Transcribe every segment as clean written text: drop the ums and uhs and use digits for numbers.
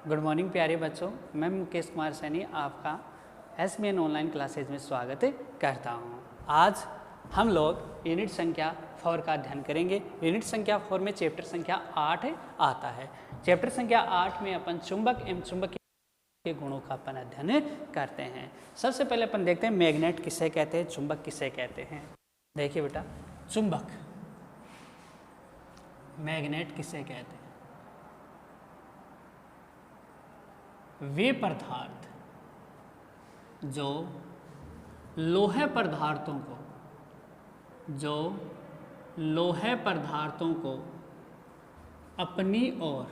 Good morning प्यारे बच्चों, मैं मुकेश कुमार सैनी आपका SBN ऑनलाइन क्लासेज में स्वागत करता हूं। आज हम लोग यूनिट संख्या 4 का अध्ययन करेंगे। यूनिट संख्या 4 में चैप्टर संख्या 8 आता है। चैप्टर संख्या 8 में अपन चुंबक एवं चुंबकीय के गुणों का अपन अध्ययन करते हैं। सबसे पहले अपन देखते हैं मैग्नेट किसे कहते हैं, चुंबक किसे कहते हैं। देखिए बेटा, चुंबक मैग्नेट किसे कहते हैं? वे पदार्थ जो लोहे पदार्थों को अपनी ओर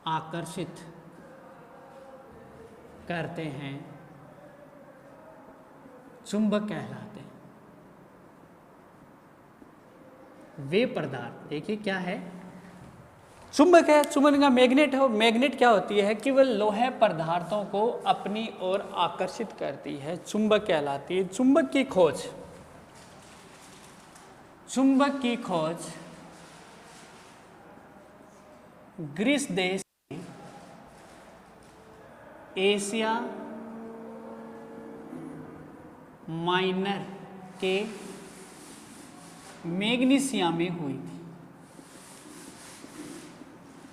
आकर्षित करते हैं, चुंबक कहलाते हैं। वे पदार्थ देखिए क्या है, चुंबक है। चुंबक का मैग्नेट है। मैग्नेट क्या होती है कि वह लोहे पदार्थों को अपनी ओर आकर्षित करती है, चुंबक कहलाती है। चुंबक की खोज ग्रीस देश में एशिया माइनर के मैग्नीसिया में हुई थी।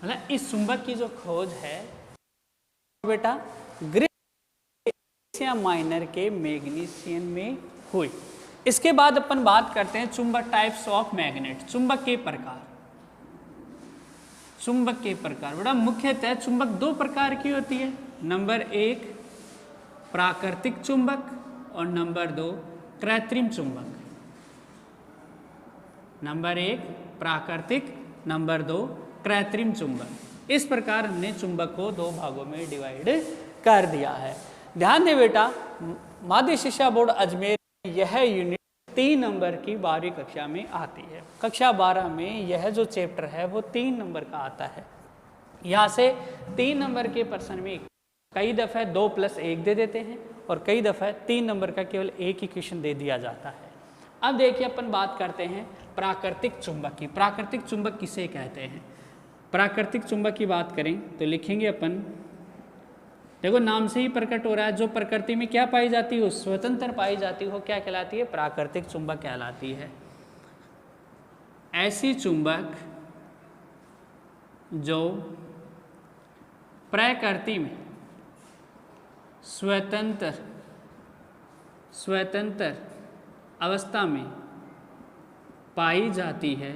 मतलब इस चुंबक की जो खोज है बेटा ग्रीस एशिया माइनर के मैग्नीसियन में हुई। इसके बाद अपन बात करते हैं चुंबक टाइप्स ऑफ मैग्नेट, चुंबक के प्रकार। बेटा मुख्यतः चुंबक दो प्रकार की होती है। नंबर 1 प्राकृतिक चुंबक और नंबर 2 कृत्रिम चुंबक। नंबर 1 प्राकृतिक, नंबर 2 कृत्रिम चुंबक। इस प्रकार हमने चुंबक को दो भागों में डिवाइड कर दिया है। ध्यान दें बेटा, माध्यमिक शिक्षा बोर्ड अजमेर यह यूनिट 3 नंबर की 12वीं कक्षा में आती है। कक्षा 12 में यह जो चैप्टर है वो 3 नंबर का आता है। यहाँ से 3 नंबर के प्रश्न में कई दफ़े 2+1 दे देते हैं और कई दफ़े 3 नंबर का केवल एक ही क्वेश्चन दे दिया जाता है। अब देखिए अपन बात करते हैं प्राकृतिक चुंबक की। प्राकृतिक चुंबक किसे कहते हैं? प्राकृतिक चुंबक की बात करें तो लिखेंगे अपन, देखो नाम से ही प्रकट हो रहा है, जो प्रकृति में क्या पाई जाती हो, स्वतंत्र पाई जाती हो, क्या कहलाती है? प्राकृतिक चुंबक कहलाती है। ऐसी चुंबक जो प्रकृति में स्वतंत्र अवस्था में पाई जाती है,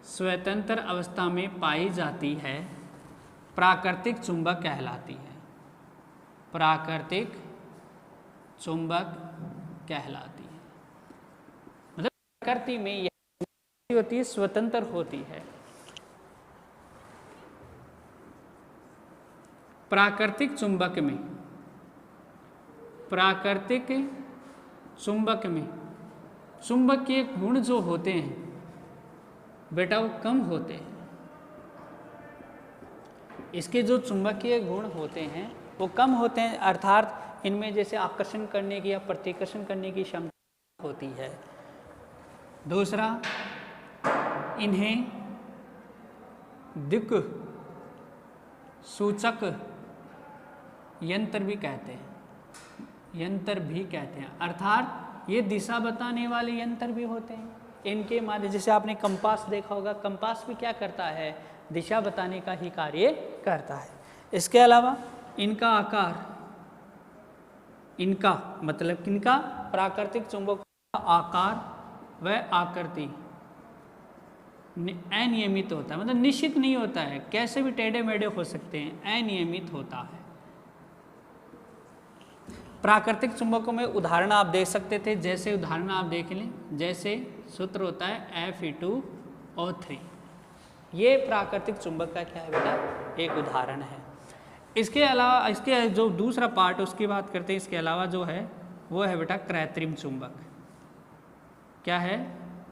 स्वतंत्र अवस्था में पाई जाती है, प्राकृतिक चुंबक कहलाती है। प्राकृतिक चुंबक कहलाती है। मतलब प्रकृति में यह होती है, स्वतंत्र होती है। प्राकृतिक चुंबक में चुंबक के गुण जो होते हैं बेटा वो कम होते हैं। इसके जो चुंबकीय गुण होते हैं वो कम होते हैं, अर्थात इनमें जैसे आकर्षण करने की या प्रतिकर्षण करने की क्षमता होती है। दूसरा, इन्हें दिक् सूचक यंत्र भी कहते हैं, अर्थात ये दिशा बताने वाले यंत्र भी होते हैं। इनके माध्यम, जैसे आपने कंपास देखा होगा, कंपास भी क्या करता है? दिशा बताने का ही कार्य करता है। इसके अलावा इनका आकार, इनका मतलब किनका? प्राकृतिक चुंबक का आकार व आकृति अनियमित होता है, मतलब निश्चित नहीं होता है, कैसे भी टेढ़े मेढ़े हो सकते हैं, अनियमित होता है। प्राकृतिक चुंबकों में उदाहरण आप देख सकते थे, जैसे उदाहरण आप देख लें, जैसे सूत्र होता है Fe2O3। ये प्राकृतिक चुंबक का क्या है बेटा? एक उदाहरण है। इसके अलावा इसके जो दूसरा पार्ट उसकी बात करते हैं, इसके अलावा जो है वो है बेटा कृत्रिम चुंबक। क्या है?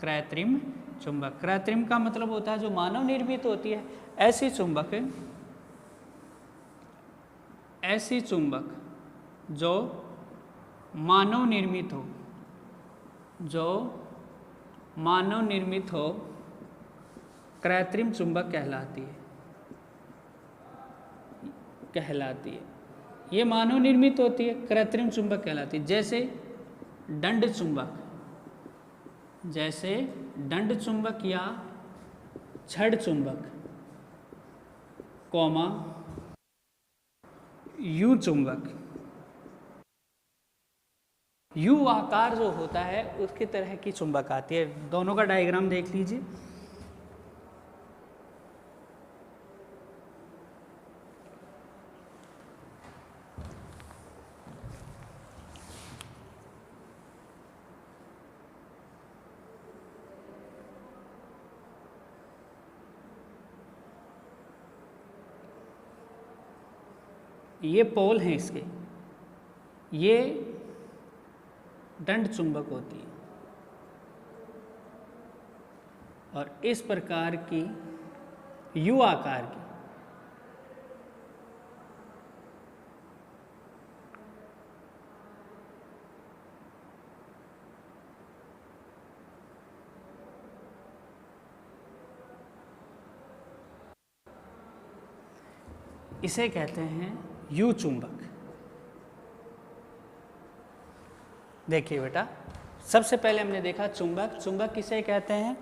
कृत्रिम चुंबक। कृत्रिम का मतलब होता है जो मानव निर्मित होती है। ऐसी चुंबक जो मानव निर्मित हो कृत्रिम चुंबक कहलाती है। ये मानव निर्मित होती है, कृत्रिम चुंबक कहलाती है। जैसे दंड चुंबक या छड़ चुंबक, कॉमा यू चुंबक। यू आकार जो होता है उसकी तरह की चुंबक आती है। दोनों का डायग्राम देख लीजिए। ये पोल हैं इसके, ये दंड चुंबक होती है और इस प्रकार की यू आकार की इसे कहते हैं यू चुंबक। देखिए बेटा, सबसे पहले हमने देखा चुंबक किसे कहते हैं?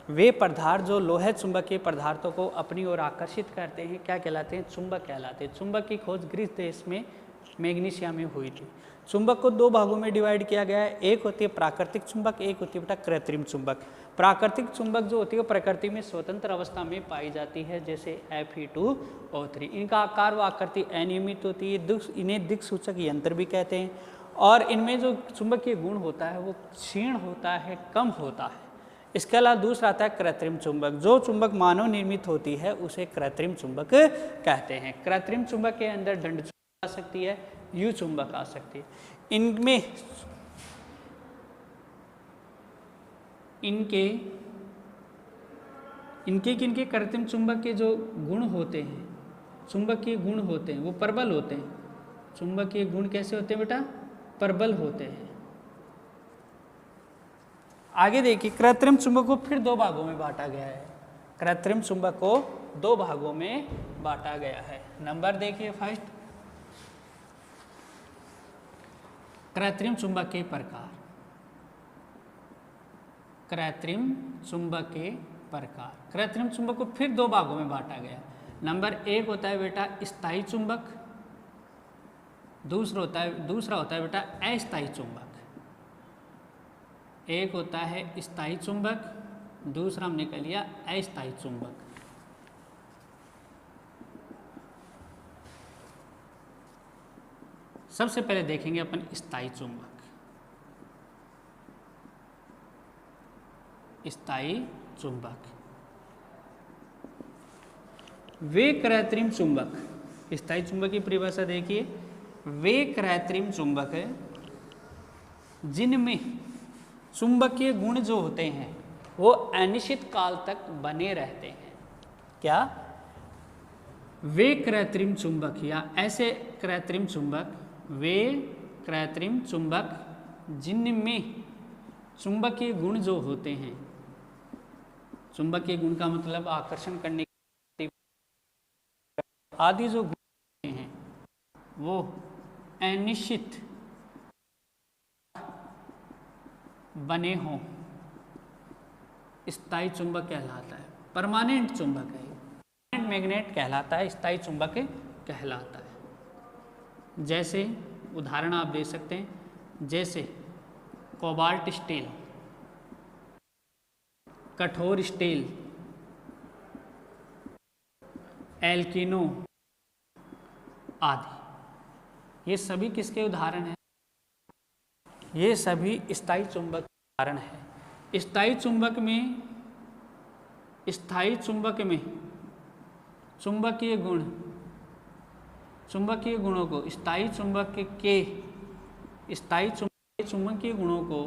वे पदार्थ जो लोहे चुंबकीय पदार्थों को अपनी ओर आकर्षित करते हैं क्या कहलाते हैं? चुंबक कहलाते हैं। चुंबक की खोज ग्रीस देश में मैग्नीशिया में हुई थी। चुंबक को दो भागों में डिवाइड किया गया है, एक होती है प्राकृतिक चुंबक, एक होती है बेटा कृत्रिम चुंबक। प्राकृतिक चुंबक जो होती है वो प्रकृति में स्वतंत्र अवस्था में पाई जाती है, जैसे Fe2O3। इनका आकार व आकृति अनियमित होती है, इन्हें दिक्सूचक यंत्र भी कहते हैं। और इनमें जो चुंबकीय गुण होता है वो क्षीण होता है, कम होता है। इसके अलावा दूसरा आता है कृत्रिम चुंबक। जो चुंबक मानव निर्मित होती है उसे कृत्रिम चुंबक कहते हैं। कृत्रिम चुंबक के अंदर दंड चुंबक आ सकती है, यू चुंबक आ सकती है। इनमें इनके कृत्रिम चुंबक के जो गुण होते हैं, चुंबकीय गुण होते हैं, वो प्रबल होते हैं। चुंबकीय गुण कैसे होते हैं बेटा? प्रबल होते हैं। आगे देखिए, कृत्रिम चुंबक को फिर दो भागों में बांटा गया है। कृत्रिम चुंबक को दो भागों में बांटा गया है। नंबर देखिए फर्स्ट, कृत्रिम चुंबक के प्रकार। कृत्रिम चुंबक के प्रकार, कृत्रिम चुंबक को फिर दो भागों में बांटा गया। नंबर एक होता है बेटा स्थायी चुंबक, दूसरा होता है बेटा अस्थायी चुंबक। एक होता है स्थायी चुंबक, दूसरा हमने कह लिया अस्थायी चुंबक। सबसे पहले देखेंगे अपन स्थायी चुंबक। स्थायी चुंबक वे कृत्रिम चुंबक, स्थायी चुंबक की परिभाषा देखिए, वे कृत्रिम चुंबक है जिनमें चुंबकीय गुण जो होते हैं वो अनिश्चित काल तक बने रहते हैं। क्या? वे कृत्रिम चुंबक या ऐसे कृत्रिम चुंबक, वे कृत्रिम चुंबक जिनमें चुंबकीय गुण जो होते हैं, चुंबकीय गुण का मतलब आकर्षण करने आदि जो गुण हैं वो अनिश्चित बने हों, स्थायी चुंबक कहलाता है। परमानेंट चुंबक है, परमानेंट मैग्नेट कहलाता है, स्थायी चुंबक कहलाता है। जैसे उदाहरण आप दे सकते हैं, जैसे कोबाल्ट स्टील, कठोर स्टील, एल्किनो आदि। ये सभी किसके उदाहरण हैं? ये सभी स्थायी चुंबक के उदाहरण है। स्थायी चुंबक में चुंबकीय गुणों को, स्थायी चुंबकीय गुणों को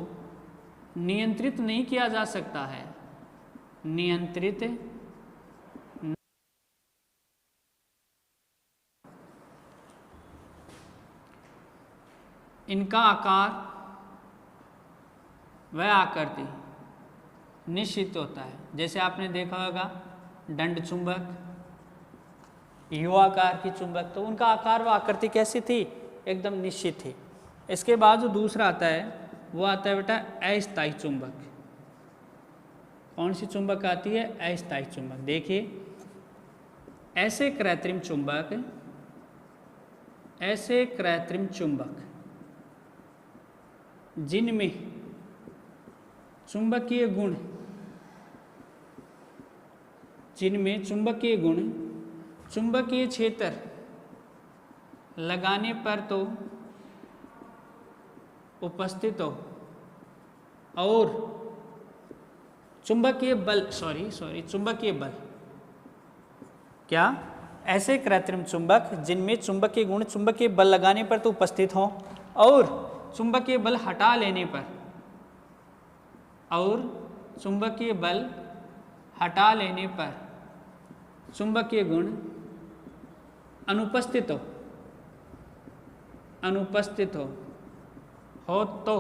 नियंत्रित नहीं किया जा सकता है। नियंत्रित इनका आकार व आकृति निश्चित होता है। जैसे आपने देखा होगा दंड चुंबक, युवाकार की चुंबक, तो उनका आकार व आकृति कैसी थी, एकदम निश्चित थी। इसके बाद जो दूसरा आता है वो आता है बेटा अस्थायी चुंबक। कौन सी चुंबक आती है, अस्थायी चुंबक। देखिए ऐसे कृत्रिम चुंबक जिनमें चुंबकीय गुण चुंबकीय क्षेत्र लगाने पर तो उपस्थित हो और चुंबकीय बल क्या, ऐसे कृत्रिम चुंबक जिनमें चुंबकीय गुण चुंबकीय बल लगाने पर तो उपस्थित हों और चुंबकीय बल हटा लेने पर चुंबकीय गुण अनुपस्थित हो तो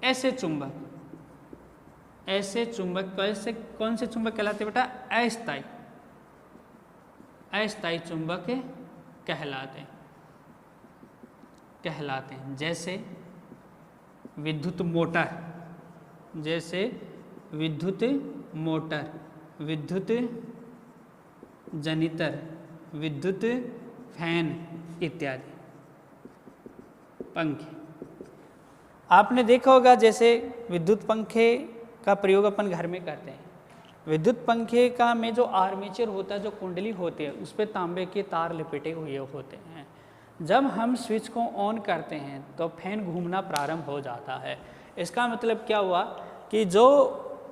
ऐसे चुंबक कौन से चुंबक कहलाते बेटा, अस्थायी चुंबक कहलाते हैं। जैसे विद्युत मोटर, विद्युत जनितर, विद्युत फैन इत्यादि। पंखे आपने देखा होगा, जैसे विद्युत पंखे का प्रयोग अपन घर में करते हैं। विद्युत पंखे का में जो आर्मेचर होता है, जो कुंडली होती है, उस पर तांबे के तार लपेटे हुए होते हैं। जब हम स्विच को ऑन करते हैं तो फैन घूमना प्रारंभ हो जाता है। इसका मतलब क्या हुआ कि जो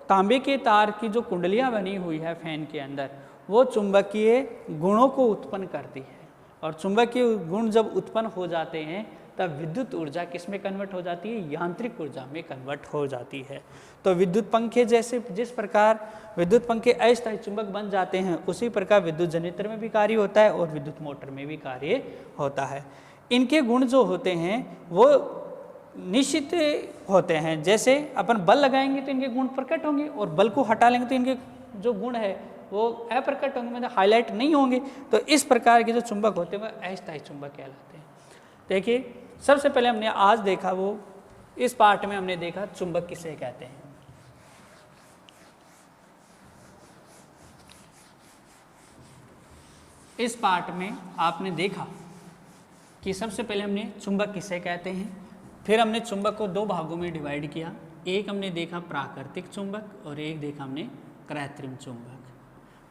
तांबे के तार की जो कुंडलियां बनी हुई है फैन के अंदर, वो चुंबकीय गुणों को उत्पन्न करती है। और चुंबकीय गुण जब उत्पन्न हो जाते हैं तब विद्युत ऊर्जा किस में कन्वर्ट हो जाती है, यांत्रिक ऊर्जा में कन्वर्ट हो जाती है। तो विद्युत पंखे जैसे जिस प्रकार विद्युत पंखे अस्थायी चुंबक बन जाते हैं, उसी प्रकार विद्युत जनरेटर में भी कार्य होता है और विद्युत मोटर में भी कार्य होता है। इनके गुण जो होते हैं वो निश्चित होते हैं। जैसे अपन बल लगाएंगे तो इनके गुण प्रकट होंगे और बल को हटा लेंगे तो इनके जो गुण है वो अप्रकट होंगे, मतलब हाईलाइट नहीं होंगे। तो इस प्रकार के जो चुंबक होते हैं वह अस्थायी चुंबक कहलाते हैं। देखिए सबसे पहले हमने आज देखा, वो इस पार्ट में हमने देखा चुंबक किसे कहते हैं। इस पार्ट में आपने देखा कि सबसे पहले हमने चुंबक किसे कहते हैं, फिर हमने चुंबक को दो भागों में डिवाइड किया। एक हमने देखा प्राकृतिक चुंबक और एक देखा हमने कृत्रिम चुंबक।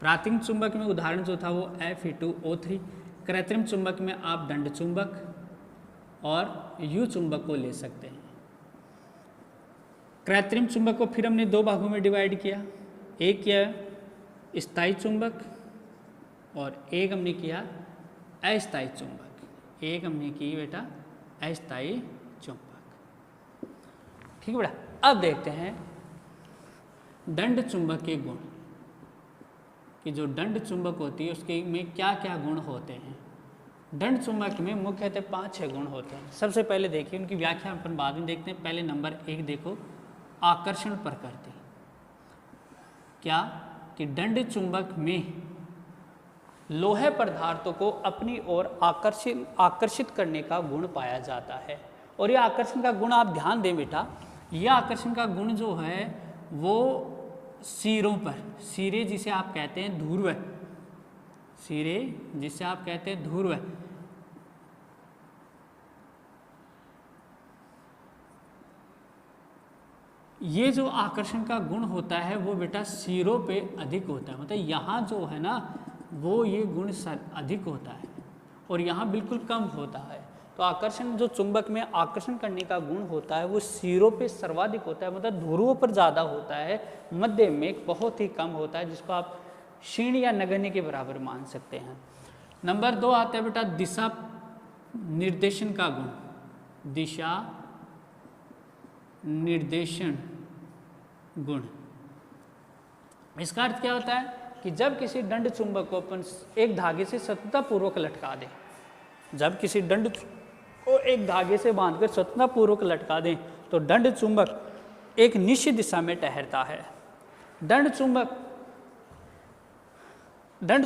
प्राकृतिक चुंबक में उदाहरण जो था वो Fe2O3, कृत्रिम चुंबक में आप दंड चुंबक और यू चुंबक को ले सकते हैं। कृत्रिम चुंबक को फिर हमने दो भागों में डिवाइड किया, एक किया स्थायी चुंबक और एक हमने किया अस्थायी चुंबक। एक हमने की बेटा अस्थायी चुंबक। ठीक है बेटा। अब देखते हैं दंड चुंबक के गुण, कि जो दंड चुंबक होती है उसके में क्या क्या गुण होते हैं। दंड चुंबक में मुख्यतः 5-6 गुण होते हैं। सबसे पहले देखिए, उनकी व्याख्या अपन बाद में देखते हैं। पहले नंबर 1 देखो, आकर्षण प्रकृति। क्या कि दंड चुंबक में लोहे पदार्थों को अपनी ओर आकर्षित करने का गुण पाया जाता है। और यह आकर्षण का गुण आप ध्यान दें बेटा, यह आकर्षण का गुण जो है वो सिरों पर, सिरे जिसे आप कहते हैं ध्रुव, सिरे जिसे आप कहते हैं ध्रुव, ये जो आकर्षण का गुण होता है वो बेटा सिरों पे अधिक होता है। मतलब यहाँ जो है ना वो ये गुण अधिक होता है और यहाँ बिल्कुल कम होता है। तो आकर्षण जो चुंबक में आकर्षण करने का गुण होता है वो सिरों पे सर्वाधिक होता है, मतलब ध्रुवों पर ज़्यादा होता है, मध्य में बहुत ही कम होता है, जिसको आप क्षीण या नगण्य के बराबर मान सकते हैं। नंबर 2 आता है बेटा दिशा निर्देशन का गुण, दिशा निर्देशन गुण। इसका अर्थ क्या होता है कि जब किसी दंड चुंबक को अपन एक धागे से सततपूर्वक लटका दें, जब किसी दंड को एक धागे से बांधकर सततपूर्वक लटका दें तो दंड चुंबक एक निश्चित दिशा में ठहरता है। दंड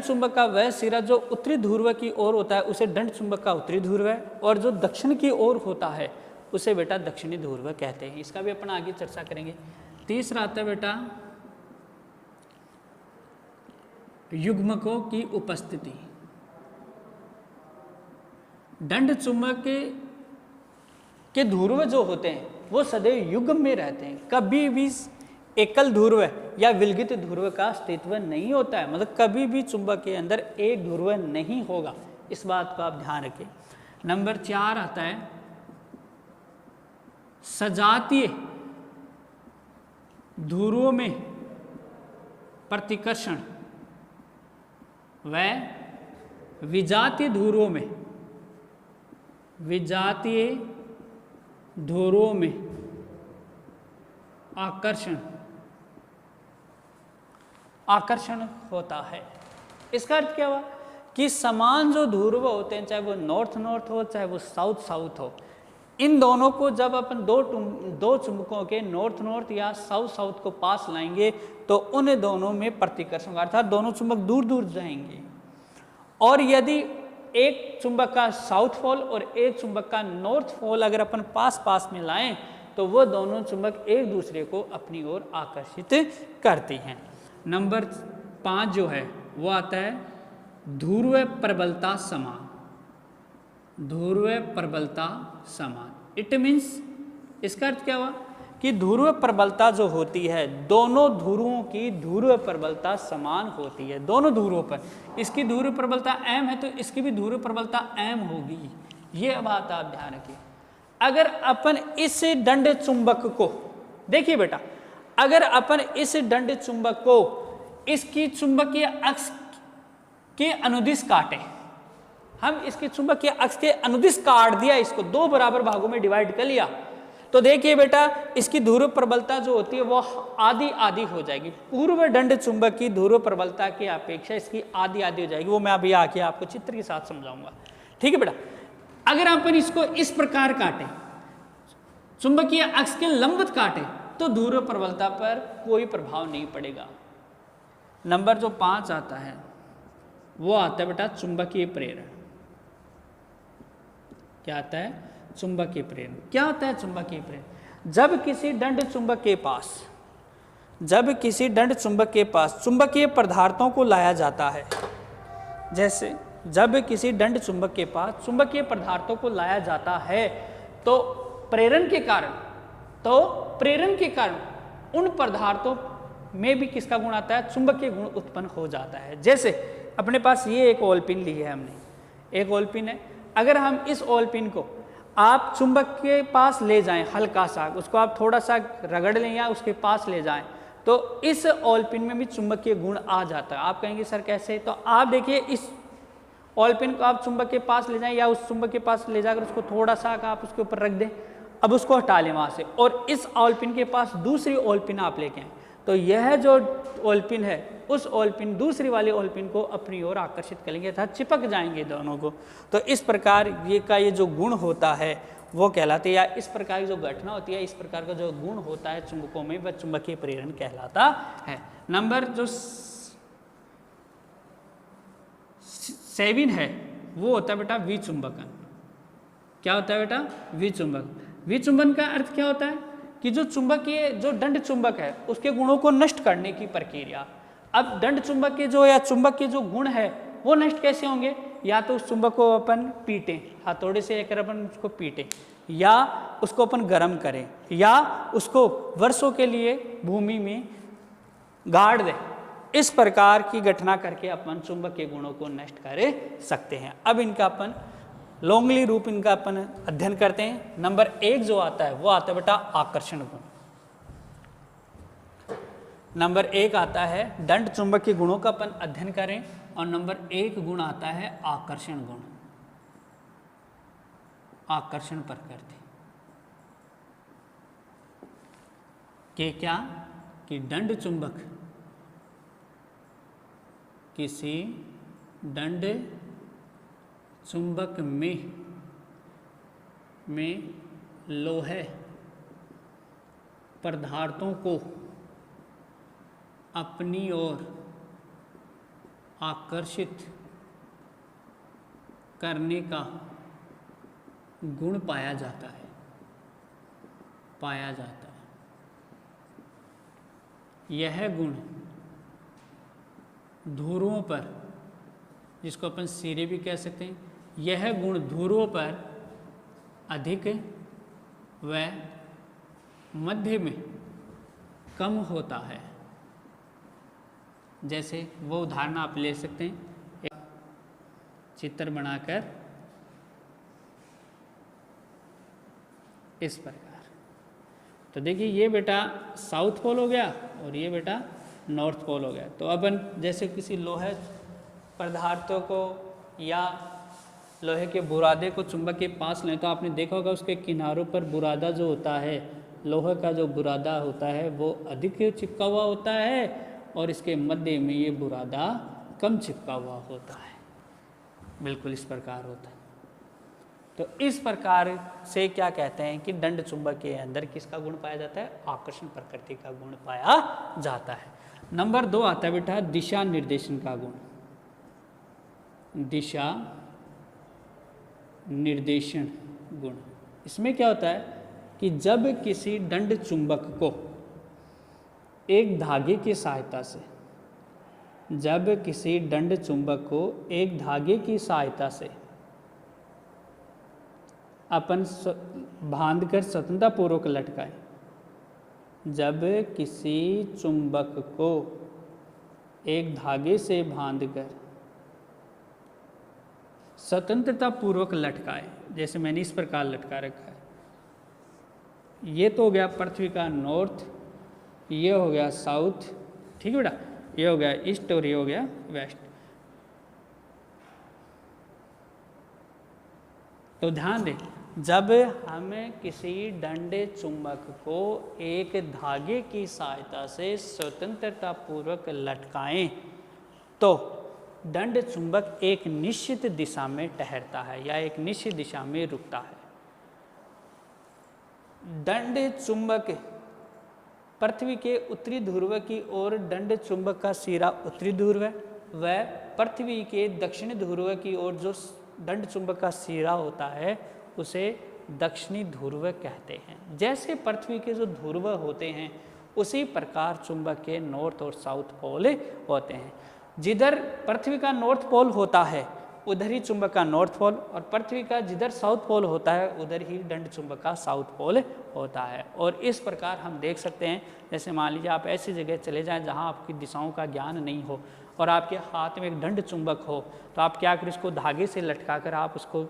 चुंबक का वह सिरा जो उत्तरी ध्रुव की ओर होता है उसे दंड चुंबक का उत्तरी ध्रुव है, और जो दक्षिण की ओर होता है उसे बेटा दक्षिणी ध्रुव कहते हैं। इसका भी अपन आगे चर्चा करेंगे। तीसरा आता है बेटा युग्मकों की उपस्थिति। दंड चुंबक के ध्रुव जो होते हैं वो सदैव युग्म में रहते हैं, कभी भी एकल ध्रुव या विलगित ध्रुव का अस्तित्व नहीं होता है, मतलब कभी भी चुंबक के अंदर एक ध्रुव नहीं होगा, इस बात को आप ध्यान रखें। नंबर 4 आता है सजातीय ध्रुवों में प्रतिकर्षण व विजातीय ध्रुवों में आकर्षण होता है। इसका अर्थ क्या हुआ कि समान जो ध्रुव होते हैं, चाहे वो नॉर्थ नॉर्थ हो चाहे वो साउथ साउथ हो, इन दोनों को जब अपन दो चुंबकों के नॉर्थ नॉर्थ या साउथ साउथ को पास लाएंगे तो उन दोनों में प्रतिकर्षण अर्थात दोनों चुंबक दूर दूर जाएंगे। और यदि एक चुंबक का साउथ पोल और एक चुंबक का नॉर्थ पोल अगर अपन पास पास में लाएं तो वो दोनों चुंबक एक दूसरे को अपनी ओर आकर्षित करती हैं। नंबर 5 जो है वो आता है ध्रुव प्रबलता समान। इट मीन्स, इसका अर्थ क्या हुआ कि ध्रुव प्रबलता जो होती है, दोनों ध्रुवों की ध्रुव प्रबलता समान होती है। दोनों ध्रुवों पर इसकी ध्रुव प्रबलता m है तो इसकी भी ध्रुव प्रबलता m होगी। ये बात आप ध्यान रखिए। अगर अपन इस दंड चुंबक को देखिए बेटा, अगर अपन इस दंड चुंबक को इसकी चुंबकीय अक्ष के अनुदिश काटे, हम इसके चुंबकीय अक्ष के अनुदिश काट दिया, इसको 2 बराबर भागों में डिवाइड कर लिया, तो देखिए बेटा इसकी ध्रुव प्रबलता जो होती है वो आधी आधी हो जाएगी। पूर्व दंड चुंबक की ध्रुव प्रबलता की अपेक्षा इसकी आधी आधी हो जाएगी। वो मैं अभी आके आपको चित्र के साथ समझाऊंगा, ठीक है बेटा। अगर अपन इसको इस प्रकार काटे, चुंबकीय अक्ष के लंबवत काटे, तो ध्रुव प्रबलता पर कोई प्रभाव नहीं पड़ेगा। नंबर जो 5 आता है वो आता है बेटा चुंबकीय प्रेरण। क्या आता है? चुंबकीय प्रेरण। क्या होता है चुंबकीय प्रेरण? जब किसी दंड चुंबक के पास चुंबकीय पदार्थों को लाया जाता है, जैसे जब किसी दंड चुंबक के पास चुंबकीय पदार्थों को लाया जाता है तो प्रेरण के कारण उन पदार्थों में भी किसका गुण आता है? चुंबकीय गुण उत्पन्न हो जाता है। जैसे अपने पास ये एक ओलपिन ली है हमने, एक ओलपिन है। अगर हम इस ओलपिन को आप चुंबक के पास ले जाएं, हल्का सा उसको आप थोड़ा सा रगड़ लें या उसके पास ले जाएं, तो इस ओलपिन में भी चुंबकीय गुण आ जाता है। आप कहेंगे सर कैसे? तो आप देखिए इस ओलपिन को आप चुंबक के पास ले जाएं या उस चुंबक के पास ले जाकर उसको थोड़ा सा आप उसके ऊपर रख दें, अब उसको हटा लें वहाँ से, और इस ओलपिन के पास दूसरी ओलपिन आप लेके आएँ, तो यह जो ओलपिन है उस ओलपिन दूसरी वाली ओलपिन को अपनी ओर आकर्षित करेंगे अर्थात चिपक जाएंगे दोनों को। तो इस प्रकार ये जो गुण होता है वो कहलाते हैं, या इस प्रकार की जो घटना होती है, इस प्रकार का जो गुण होता है चुंबकों में, वह चुंबकीय प्रेरण कहलाता है। नंबर जो 7 है वो होता है बेटा विचुंबकन। क्या होता है बेटा? विचुंबक। विचुंबन का अर्थ क्या होता है कि जो दंड चुंबक है उसके गुणों को नष्ट करने की प्रक्रिया। अब दंड चुंबक के चुंबक के जो गुण है वो नष्ट कैसे होंगे? या तो उस चुंबक को अपन पीटें, हथौड़े से लेकर अपन उसको पीटें, या उसको अपन गर्म करें, या उसको वर्षों के लिए भूमि में गाड़ दें। इस प्रकार की घटना करके अपन चुंबक के गुणों को नष्ट कर सकते हैं। अब इनका अपन लॉन्गली रूप इनका अपन अध्ययन करते हैं। नंबर 1 जो आता है वो आता है बेटा आकर्षण गुण। नंबर 1 आता है दंड चुंबक के गुणों का अपन अध्ययन करें, और नंबर 1 गुण आता है आकर्षण गुण, आकर्षण प्रकृति के क्या कि दंड चुंबक किसी दंड चुंबक में लोहे पदार्थों को अपनी ओर आकर्षित करने का गुण पाया जाता है, यह गुण ध्रुवों पर, जिसको अपन सिरे भी कह सकते हैं, यह गुण ध्रुवों पर अधिक व मध्य में कम होता है। जैसे वो उदाहरण आप ले सकते हैं, एक चित्र बनाकर इस प्रकार। तो देखिए ये बेटा साउथ पोल हो गया और ये बेटा नॉर्थ पोल हो गया। तो अपन जैसे किसी लोहे पदार्थों को या लोहे के बुरादे को चुंबक के पास लें तो आपने देखा होगा उसके किनारों पर बुरादा जो होता है, लोहे का जो बुरादा होता है वो अधिक चिपका हुआ होता है और इसके मध्य में ये बुरादा कम चिपका हुआ होता है। बिल्कुल इस प्रकार होता है। तो इस प्रकार से क्या कहते हैं कि दंड चुंबक के अंदर किसका गुण पाया जाता है? आकर्षण प्रकृति का गुण पाया जाता है। नंबर 2 आता है बेटा दिशा निर्देशन का गुण। दिशा निर्देशन गुण, इसमें क्या होता है कि जब किसी दंड चुंबक को एक धागे की सहायता से, जब किसी दंड चुंबक को एक धागे की सहायता से अपन बांधकर स्वतंत्रतापूर्वक लटकाएं, जब किसी चुंबक को एक धागे से बांधकर स्वतंत्रतापूर्वक लटकाएं, जैसे मैंने इस प्रकार लटका रखा है, ये तो हो गया पृथ्वी का नॉर्थ, ये हो गया साउथ, ठीक है बेटा, ये हो गया ईस्ट और ये हो गया वेस्ट। तो ध्यान दें, जब हम किसी दंड चुंबक को एक धागे की सहायता से स्वतंत्रतापूर्वक लटकाएं तो दंड चुंबक एक निश्चित दिशा में ठहरता है या एक निश्चित दिशा में रुकता है। दंड चुंबक पृथ्वी के उत्तरी ध्रुव की ओर दंड चुंबक का सिरा उत्तरी ध्रुव है, व पृथ्वी के दक्षिणी ध्रुव की ओर जो दंड चुंबक का सिरा होता है उसे दक्षिणी ध्रुव कहते हैं। जैसे पृथ्वी के जो ध्रुव होते हैं उसी प्रकार चुंबक के नॉर्थ और साउथ पोल होते हैं। जिधर पृथ्वी का नॉर्थ पोल होता है उधर ही चुंबक का नॉर्थ पोल, और पृथ्वी का जिधर साउथ पोल होता है उधर ही दंड चुंबक का साउथ पोल होता है। और इस प्रकार हम देख सकते हैं, जैसे मान लीजिए आप ऐसी जगह चले जाएं जहां आपकी दिशाओं का ज्ञान नहीं हो और आपके हाथ में एक दंड चुंबक हो, तो आप क्या करें, इसको धागे से लटका कर आप उसको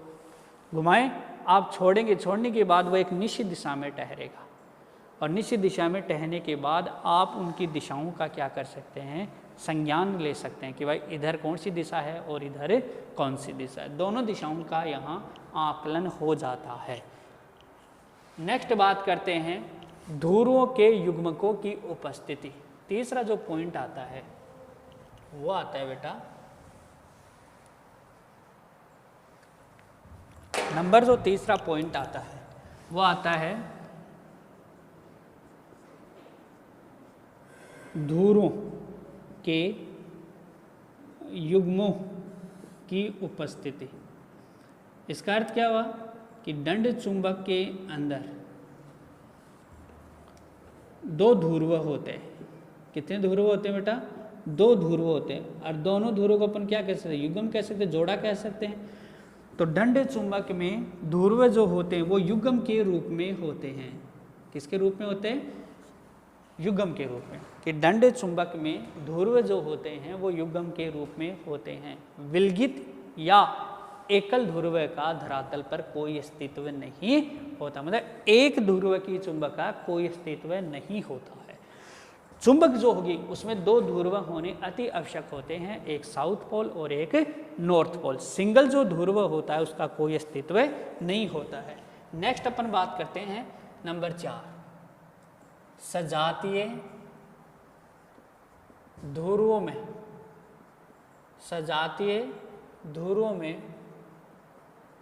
घुमाएं, आप छोड़ेंगे, छोड़ने के बाद वो एक निश्चित दिशा में ठहरेगा, और निश्चित दिशा में ठहरने के बाद आप उनकी दिशाओं का क्या कर सकते हैं, संज्ञान ले सकते हैं कि भाई इधर कौन सी दिशा है और इधर कौन सी दिशा है। दोनों दिशाओं का यहाँ आकलन हो जाता है। नेक्स्ट बात करते हैं ध्रुवों के युग्मकों की उपस्थिति। तीसरा जो पॉइंट आता है वो आता है बेटा, नंबर जो तीसरा पॉइंट आता है वो आता है ध्रुवों के युग्मों की उपस्थिति। इसका अर्थ क्या हुआ कि दंड चुंबक के अंदर दो ध्रुव होते हैं। कितने ध्रुव होते हैं बेटा? दो ध्रुव होते हैं, और दोनों ध्रुवों को अपन क्या कह सकते हैं, युग्म कह सकते हैं, जोड़ा कह सकते हैं। तो दंड चुंबक में ध्रुव जो होते हैं वो युग्म के रूप में होते हैं। किसके रूप में होते हैं? युग्म के रूप में। कि दंड चुंबक में ध्रुव जो होते हैं वो युग्म के रूप में होते हैं। विलगित या एकल ध्रुव का धरातल पर कोई अस्तित्व नहीं होता, मतलब एक ध्रुव की चुंबक का कोई अस्तित्व नहीं होता है। चुंबक जो होगी उसमें दो ध्रुव होने अति आवश्यक होते हैं, एक साउथ पोल और एक नॉर्थ पोल। सिंगल जो ध्रुव होता है उसका कोई अस्तित्व नहीं होता है। नेक्स्ट अपन बात करते हैं नंबर 4, सजातीय ध्रुवों में, सजातीय ध्रुवों में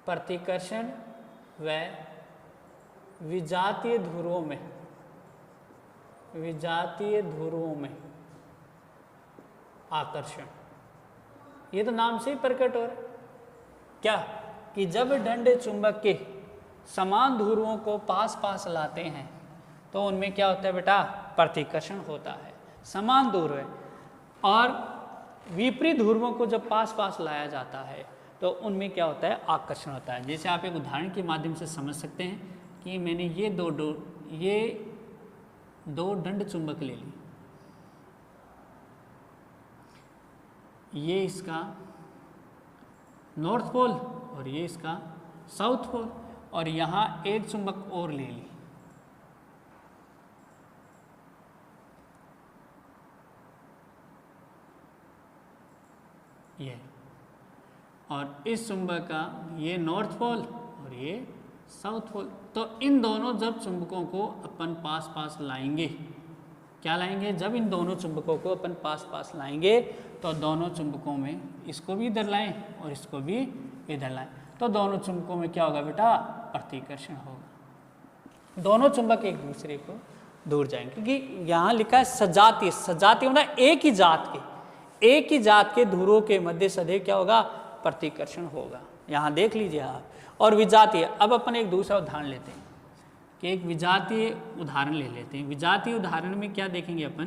प्रतिकर्षण व विजातीय ध्रुवों में, विजातीय ध्रुवों में आकर्षण। ये तो नाम से ही प्रकट हो रहा है क्या, कि जब दंड चुंबक के समान ध्रुवों को पास पास लाते हैं तो उनमें क्या होता है बेटा, प्रतिकर्षण होता है। समान ध्रुव है और विपरीत ध्रुवों को जब पास पास लाया जाता है तो उनमें क्या होता है, आकर्षण होता है। जैसे आप एक उदाहरण के माध्यम से समझ सकते हैं कि मैंने ये दो दंड चुंबक ले ली, ये इसका नॉर्थ पोल और ये इसका साउथ पोल, और यहाँ एक चुंबक और ले ली, ये, और इस चुंबक का ये नॉर्थ पोल और ये साउथ पोल। तो इन दोनों जब चुंबकों को अपन पास पास लाएंगे, क्या लाएंगे, जब इन दोनों चुंबकों को अपन पास पास लाएंगे तो दोनों चुंबकों में इसको भी इधर लाएं और इसको भी इधर लाएं, तो दोनों चुंबकों में क्या होगा बेटा, प्रतिकर्षण होगा। दोनों चुंबक एक दूसरे को दूर जाएंगे, क्योंकि यहाँ लिखा है सजातीय। सजातीय होना एक ही जात के ध्रुवों के मध्य सदैव क्या होगा, प्रतिकर्षण होगा। यहाँ देख लीजिए आप। और विजातीय, अब अपन एक दूसरा उदाहरण लेते हैं कि एक विजातीय उदाहरण ले लेते हैं। विजातीय उदाहरण में क्या देखेंगे अपन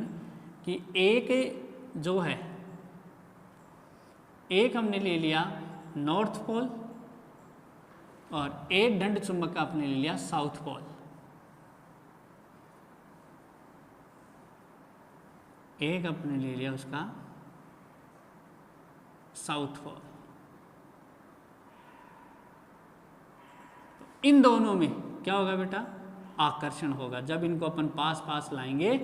कि एक जो है, एक हमने ले लिया नॉर्थ पोल और एक दंड चुंबक का आपने ले लिया साउथ पोल। एक अपने ले लिया उसका साउथ पोल। इन दोनों में क्या होगा बेटा, आकर्षण होगा। जब इनको अपन पास पास लाएंगे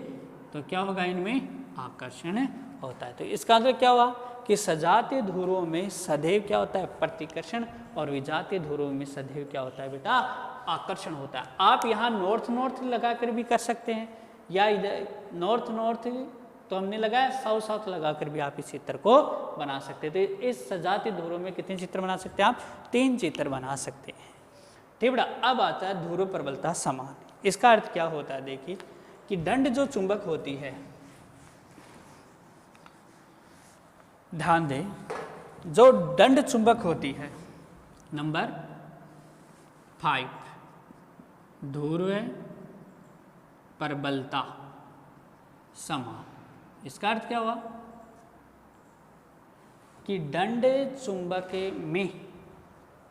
तो क्या होगा, इनमें आकर्षण होता है। तो इसका मतलब क्या हुआ कि सजातीय ध्रुवों में सदैव क्या होता है, प्रतिकर्षण, और विजातीय ध्रुवों में सदैव क्या होता है बेटा, आकर्षण होता है। आप यहाँ नॉर्थ नॉर्थ लगा कर भी कर सकते हैं, या इधर नॉर्थ नॉर्थ तो हमने लगाया, साउथ साउथ लगाकर भी आप इस चित्र को बना सकते थे। इस सजातीय ध्रुवों में कितने चित्र बना सकते हैं आप, 3 चित्र बना सकते हैं। ठीक बेटा। अब आता है ध्रुव प्रबलता समान। इसका अर्थ क्या होता है, देखिए कि दंड जो चुंबक होती है, ध्यान दें, जो दंड चुंबक होती है, नंबर 5, ध्रुव प्रबलता समान। इसका अर्थ क्या हुआ कि दंड चुंबक में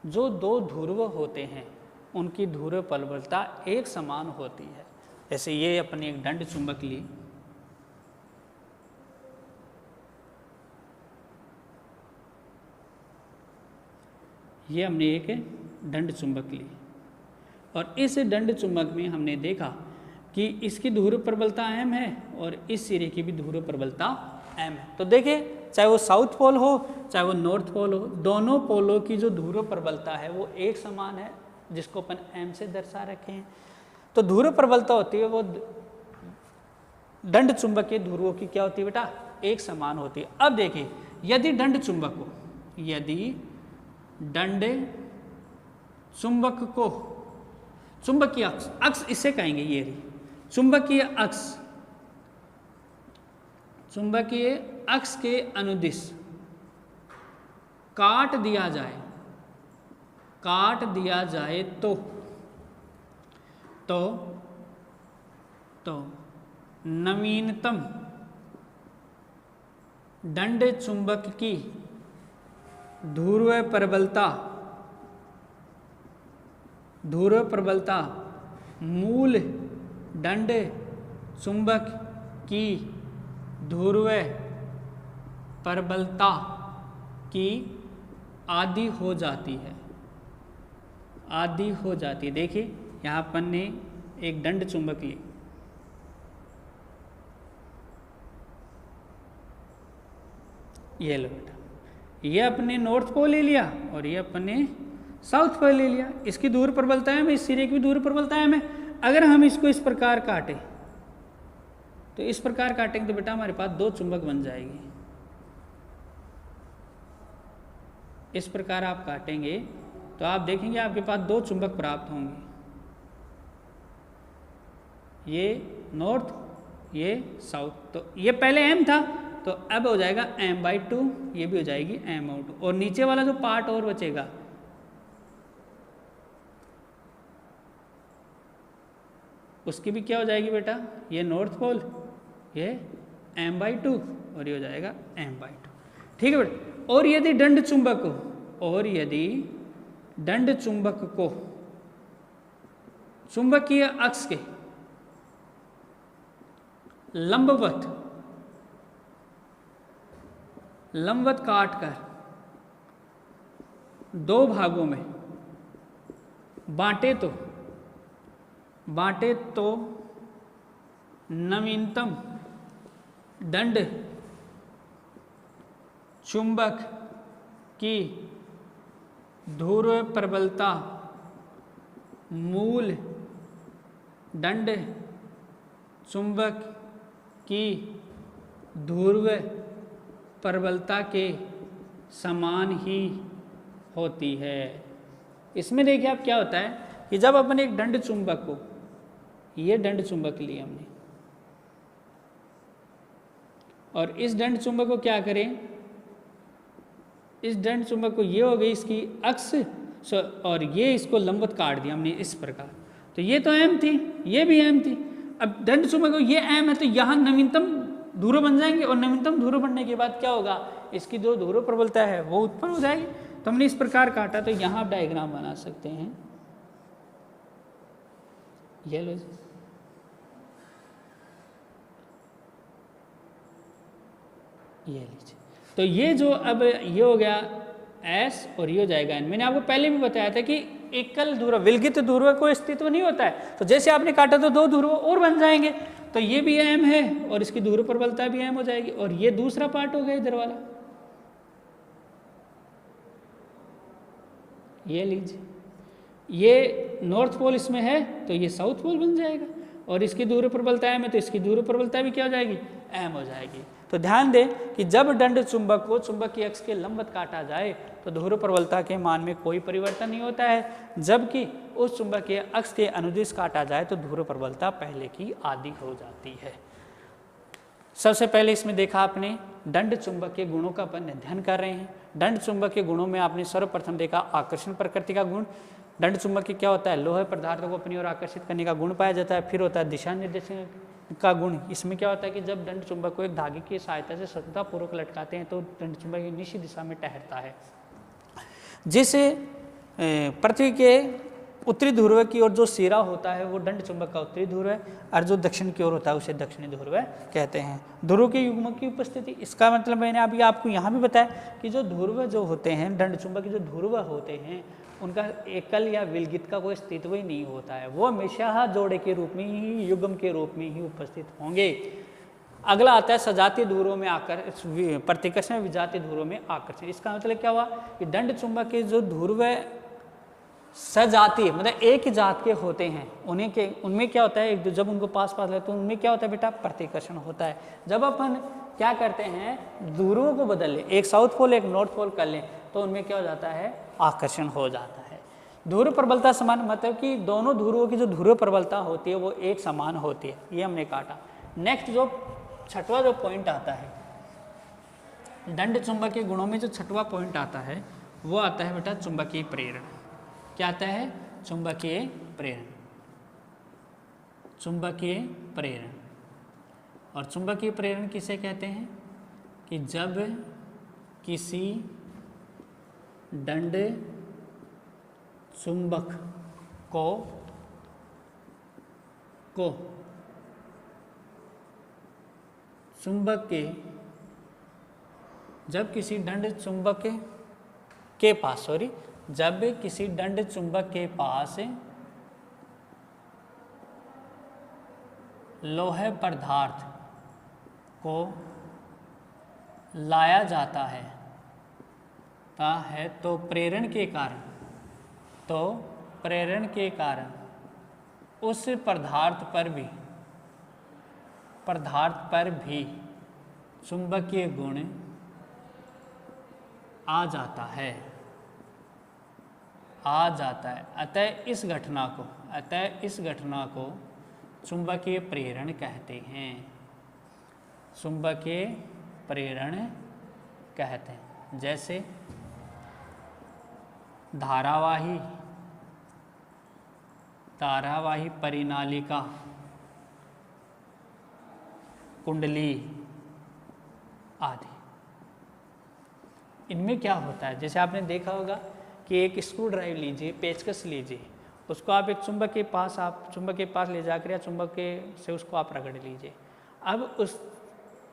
जो 2 ध्रुव होते हैं उनकी ध्रुव प्रबलता एक समान होती है। जैसे ये अपने एक दंड चुंबक ली, ये हमने एक दंड चुंबक ली, और इस दंड चुंबक में हमने देखा कि इसकी ध्रुव प्रबलता m है और इस सिरे की भी ध्रुव प्रबलता m है। तो देखिए, चाहे वो साउथ पोल हो चाहे वो नॉर्थ पोल हो, दोनों पोलों की जो ध्रुव प्रबलता है वो एक समान है, जिसको अपन m से दर्शा रखे हैं। तो ध्रुव प्रबलता होती है वो दंड चुंबक के ध्रुवों की क्या होती है बेटा, एक समान होती है। अब देखिए, यदि दंड चुंबक को, यदि दंड चुंबक को, चुंबकीय अक्ष, अक्ष इसे कहेंगे, ये रही चुंबकीय अक्ष, चुंबकीय अक्ष के अनुदिश काट दिया जाए तो नवीनतम दंड चुंबक की ध्रुव प्रबलता मूल दंड चुंबक की ध्रुव प्रबलता की आधी हो जाती है। देखिए, यहाँ अपन ने एक दंड चुंबक ली, ये लो बेटा, ये अपने नॉर्थ पोल ले लिया और ये अपने साउथ पोल ले लिया। इसकी ध्रुव प्रबलता है, इस सिरे की भी ध्रुव प्रबलता है। अगर हम इसको इस प्रकार काटें तो इस प्रकार काटेंगे तो बेटा हमारे पास 2 चुंबक बन जाएगी। इस प्रकार आप काटेंगे तो आप देखेंगे आपके पास 2 चुंबक प्राप्त होंगे, ये नॉर्थ ये साउथ। तो ये पहले m था तो अब हो जाएगा m/2, ये भी हो जाएगी m/2, और नीचे वाला जो पार्ट और बचेगा उसकी भी क्या हो जाएगी बेटा, ये नॉर्थ पोल, ये m/2 और ये हो जाएगा m/2। ठीक है बेटा। और यदि दंड चुंबक को, और यदि दंड चुंबक को चुंबकीय अक्ष के लंबवत काटकर दो भागों में बांटे तो नवीनतम दंड चुंबक की ध्रुव प्रबलता मूल दंड चुंबक की ध्रुव प्रबलता के समान ही होती है। इसमें देखिए आप क्या होता है कि जब अपन एक दंड चुंबक को, ये दंड चुंबक लिए हमने, और इस दंड चुंबक को क्या करें, इस दंड चुंबक को, ये हो गई इसकी अक्ष, और ये इसको लंबवत काट दिया हमने इस प्रकार, तो ये तो m थी, ये भी m थी। अब दंड चुंबक को ये m है तो यहाँ नवीनतम ध्रुव बन जाएंगे, और नवीनतम ध्रुव बनने के बाद क्या होगा, इसकी जो ध्रुव प्रबलता है वो उत्पन्न हो जाएगी। तो हमने इस प्रकार काटा, तो यहाँ आप डायग्राम बना सकते हैं, ये लो, ये लीजिए। तो ये जो अब ये हो गया S और ये हो जाएगा N। मैंने आपको पहले भी बताया था कि एकल ध्रुव, विलगित ध्रुव कोई अस्तित्व नहीं होता है, तो जैसे आपने काटा तो दो ध्रुव और बन जाएंगे, तो ये भी M है और इसकी ध्रुव प्रबलता भी M हो जाएगी, और ये दूसरा पार्ट हो गया इधर वाला, ये लीजिए, ये नॉर्थ पोल इसमें है तो ये साउथ पोल बन जाएगा, और इसकी ध्रुव प्रबलता M है तो इसकी ध्रुव प्रबलता भी क्या हो जाएगी, M हो जाएगी। तो ध्यान दें कि जब दंड चुंबक को चुंबकीय अक्ष के लंबवत काटा जाए तो ध्रुव प्रबलता के मान में कोई परिवर्तन नहीं होता है, जबकि उस चुंबकीय अक्ष के अनुदिश काटा जाए तो ध्रुव प्रबलता पहले की आधी हो जाती है। सबसे पहले इसमें देखा आपने दंड चुंबक के गुणों का अपन अध्ययन कर रहे हैं। दंड चुंबक के गुणों में आपने सर्वप्रथम देखा आकर्षण प्रकृति का गुण। दंड चुंबक की क्या होता है, लोहे पदार्थों को अपनी ओर आकर्षित करने का गुण पाया जाता है। फिर होता है दिशा निर्देशन का गुण। इसमें क्या होता है कि जब दंड चुंबक को एक धागे की सहायता से सततपूर्वक लटकाते हैं तो दंड चुंबक एक निश्चित दिशा में ठहरता है। जिसे पृथ्वी के उत्तरी ध्रुव की ओर जो सिरा होता है वो दंड चुंबक का उत्तरी ध्रुव है, और जो दक्षिण की ओर होता है उसे दक्षिणी ध्रुव कहते हैं। ध्रुव के युग्मक की उपस्थिति, इसका मतलब मैंने अभी आपको यहाँ भी बताया कि जो ध्रुव जो होते हैं, दंड चुंबक के जो ध्रुव होते हैं उनका एकल या विलगित का कोई अस्तित्व ही नहीं होता है, वो हमेशा जोड़े के रूप में ही, युग्म के रूप में ही उपस्थित होंगे। अगला आता है सजातीय ध्रुवों में प्रतिकर्षण, विजातीय ध्रुवों में आकर्षण। इसका मतलब क्या हुआ कि दंड चुंबक के जो ध्रुव सजातीय मतलब एक ही जात के होते हैं, उनमें क्या होता है, जब उनको पास लगते तो उनमें क्या होता है बेटा, प्रतिकर्षण होता है। जब अपन क्या करते हैं, ध्रुवों को बदल लें, एक साउथ पोल एक नॉर्थ पोल कर लें, तो उनमें क्या हो जाता है, आकर्षण हो जाता है। ध्रुव प्रबलता समान, मतलब कि दोनों ध्रुवों की जो ध्रुव प्रबलता होती है वो एक समान होती है, ये हमने काटा। नेक्स्ट जो छठवां जो पॉइंट आता है दंड चुंबक के गुणों में, जो छठवां पॉइंट आता है वो आता है बेटा चुंबकीय प्रेरण। क्या आता है, चुंबकीय प्रेरण। चुंबकीय प्रेरण, और चुंबकीय प्रेरण किसे कहते हैं कि जब किसी दंड चुंबक को चुंबक के, जब किसी दंड चुंबक के पास, जब किसी दंड चुंबक के पास लोहे पदार्थ को लाया जाता है तो प्रेरण के कारण उस पदार्थ पर भी चुंबकीय गुण आ जाता है। अतः इस घटना को चुंबकीय प्रेरण कहते हैं। चुंबकीय प्रेरण कहते हैं। जैसे धारावाही परिनालिका, कुंडली आदि। इनमें क्या होता है, जैसे आपने देखा होगा कि एक स्क्रू ड्राइव लीजिए, पेचकस लीजिए, उसको आप एक चुंबक के पास ले जाकर या चुंबक के से उसको आप रगड़ लीजिए। अब उस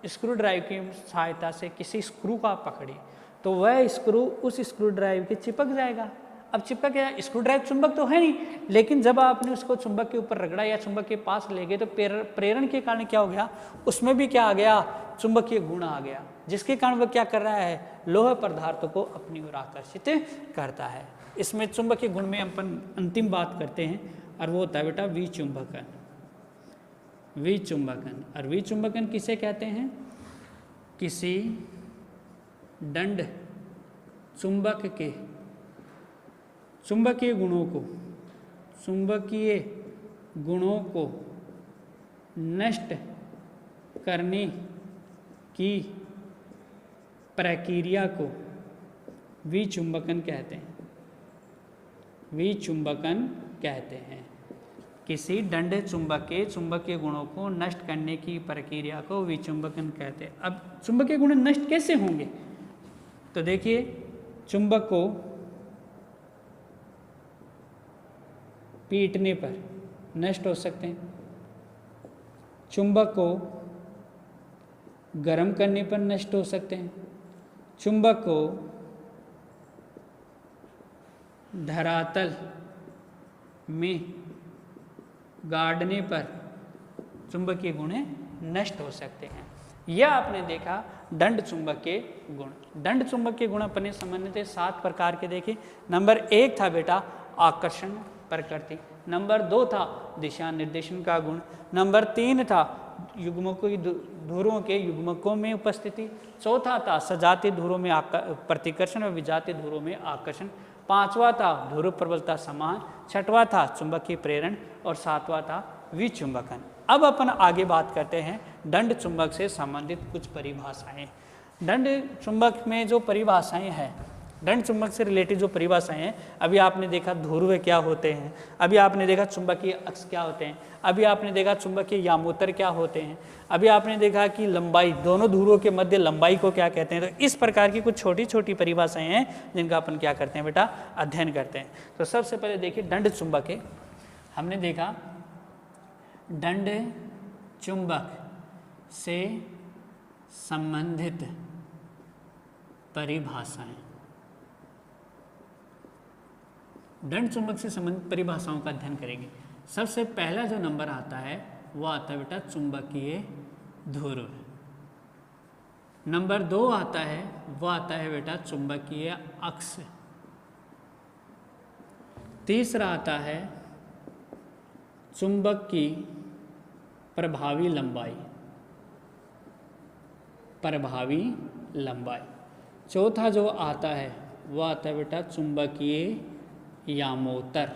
स्क्रू ड्राइव की सहायता से किसी स्क्रू को आप पकड़िए तो वह स्क्रू उस स्क्रू ड्राइव के चिपक जाएगा। अब चिपका क्या, स्क्रू ड्राइव चुंबक तो है नहीं, लेकिन जब आपने उसको चुंबक के ऊपर रगड़ा या चुंबक के पास ले गए तो प्रेरण के कारण क्या हो गया, उसमें भी क्या आ गया, चुंबकीय गुण आ गया, जिसके कारण वह क्या कर रहा है, लोह पदार्थों को अपनी ओर आकर्षित करता है। इसमें चुंबकीय गुण में अपन अंतिम बात करते हैं और वो होता है बेटा विचुंबकन। विचुंबकन, और विचुंबकन किसे कहते हैं, किसी दंड चुंबक के चुंबकीय गुणों को नष्ट करने की प्रक्रिया को विचुंबकन कहते हैं। विचुंबकन कहते हैं किसी दंड चुंबक के चुंबकीय गुणों को नष्ट करने की प्रक्रिया को विचुंबकन कहते हैं। अब चुंबकीय गुण नष्ट कैसे होंगे, तो देखिए, चुंबक को पीटने पर नष्ट हो सकते हैं, चुंबक को गर्म करने पर नष्ट हो सकते हैं, चुंबक को धरातल में गाड़ने पर चुंबकीय गुण नष्ट हो सकते हैं। यह आपने देखा दंड चुंबक के गुण। दंड चुंबक के गुण अपने संबंधित 7 प्रकार के देखे। नंबर 1 था बेटा आकर्षण प्रकृति, नंबर 2 था दिशा निर्देशन का गुण, नंबर 3 था युग्मकों की ध्रुवों के युग्मकों में उपस्थिति, चौथा था सजातीय ध्रुवों में प्रतिकर्षण और विजातीय ध्रुवों में आकर्षण, 5वां था ध्रुव प्रबलता समान, 6वां था चुंबकीय प्रेरण और 7वां था विचुंबकन। अब अपन आगे बात करते हैं दंड चुंबक से संबंधित कुछ परिभाषाएं। दंड चुंबक में जो परिभाषाएं हैं, दंड चुंबक से रिलेटेड जो परिभाषाएं हैं, अभी आपने देखा ध्रुव क्या होते हैं, अभी आपने देखा चुंबकीय अक्ष क्या होते हैं, अभी आपने देखा चुंबकीय यामोत्तर क्या होते हैं, अभी आपने देखा कि लंबाई, दोनों ध्रुवों के मध्य लंबाई को क्या कहते हैं। तो इस प्रकार की कुछ छोटी छोटी परिभाषाएं हैं जिनका अपन क्या करते हैं बेटा, अध्ययन करते हैं। तो सबसे पहले देखिए दंड चुंबक है, हमने देखा दंड चुंबक से संबंधित परिभाषाएं। दंड चुंबक से संबंधित परिभाषाओं का अध्ययन करेंगे। सबसे पहला जो नंबर आता है वो आता है बेटा चुंबकीय ध्रुव। नंबर 2 आता है वो आता है बेटा चुंबकीय अक्ष। तीसरा आता है चुंबक की प्रभावी लंबाई, चौथा जो आता है वो आता है बेटा चुंबकीय यामोत्तर,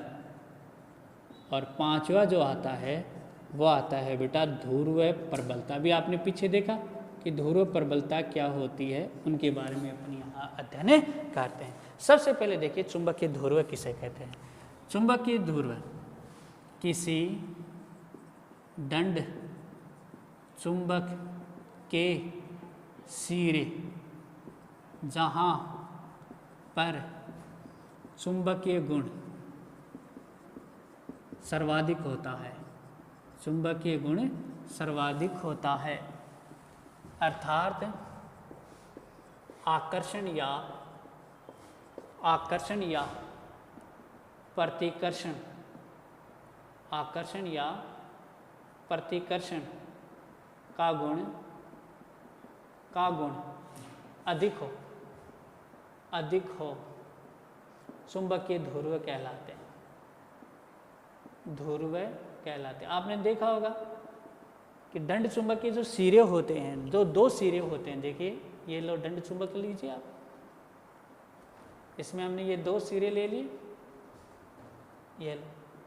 और 5वां जो आता है वो आता है बेटा ध्रुव प्रबलता। अभी आपने पीछे देखा कि ध्रुव प्रबलता क्या होती है, उनके बारे में अपन यहाँ अध्ययन करते हैं। सबसे पहले देखिए चुंबकीय ध्रुव किसे कहते हैं। चुंबकीय ध्रुव किसी दंड चुंबक के सिरे जहाँ पर चुंबकीय गुण सर्वाधिक होता है, चुंबकीय गुण सर्वाधिक होता है, अर्थात आकर्षण या प्रतिकर्षण का गुण अधिक हो चुंबकीय ध्रुव कहलाते हैं। आपने देखा होगा कि दंड चुंबक के जो सिरे होते हैं, जो 2 सिरे होते हैं, देखिए ये लो दंड चुंबक लीजिए आप, इसमें हमने ये 2 सिरे ले लिए,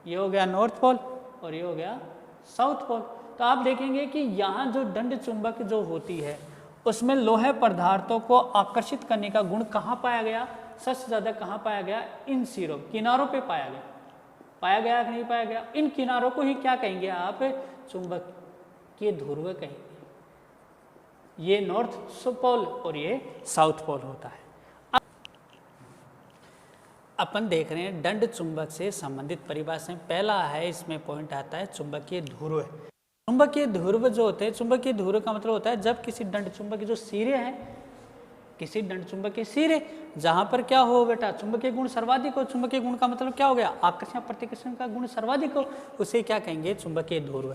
ये हो गया नॉर्थ पोल और ये हो गया साउथ पोल। तो आप देखेंगे कि यहाँ जो दंड चुंबक जो होती है उसमें लोहे पदार्थों को आकर्षित करने का गुण कहाँ पाया गया? सबसे ज़्यादा कहाँ पाया गया? इन सिरों, किनारों पे पाया गया। पाया गया कि नहीं पाया गया? इन किनारों को ही क्या कहेंगे आप? चुंबकीय ध्रुव कहेंगे। ये नॉर्थ पोल और ये साउथ पोल होता है। अपन देख रहे हैं दंड चुंबक से संबंधित परिभाषाएं। पहला है, इसमें पॉइंट आता है चुंबकीय ध्रुव। चुंबकीय ध्रुव जो होते हैं, चुंबकीय ध्रुव का मतलब होता है जब किसी दंड चुंबक के जो सिरे हैं, किसी दंड चुंबक के सिरे जहां पर क्या हो बेटा? चुंबकीय गुण सर्वाधिक हो। चुंबकीय गुण का मतलब क्या हो गया? आकर्षण प्रतिकर्षण का गुण सर्वाधिक हो, उसे क्या कहेंगे? चुंबकीय ध्रुव।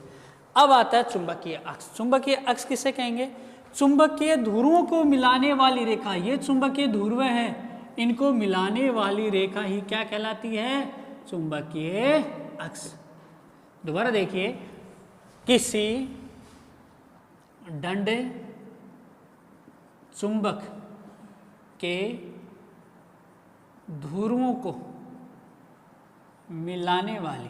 अब आता है चुंबकीय अक्ष। चुंबकीय अक्ष किसे कहेंगे? चुंबकीय ध्रुवों को मिलाने वाली रेखा, ये चुंबकीय ध्रुव है, इनको मिलाने वाली रेखा ही क्या कहलाती है? चुंबकीय अक्ष। दोबारा देखिए, किसी दंड चुंबक के ध्रुवों को मिलाने वाली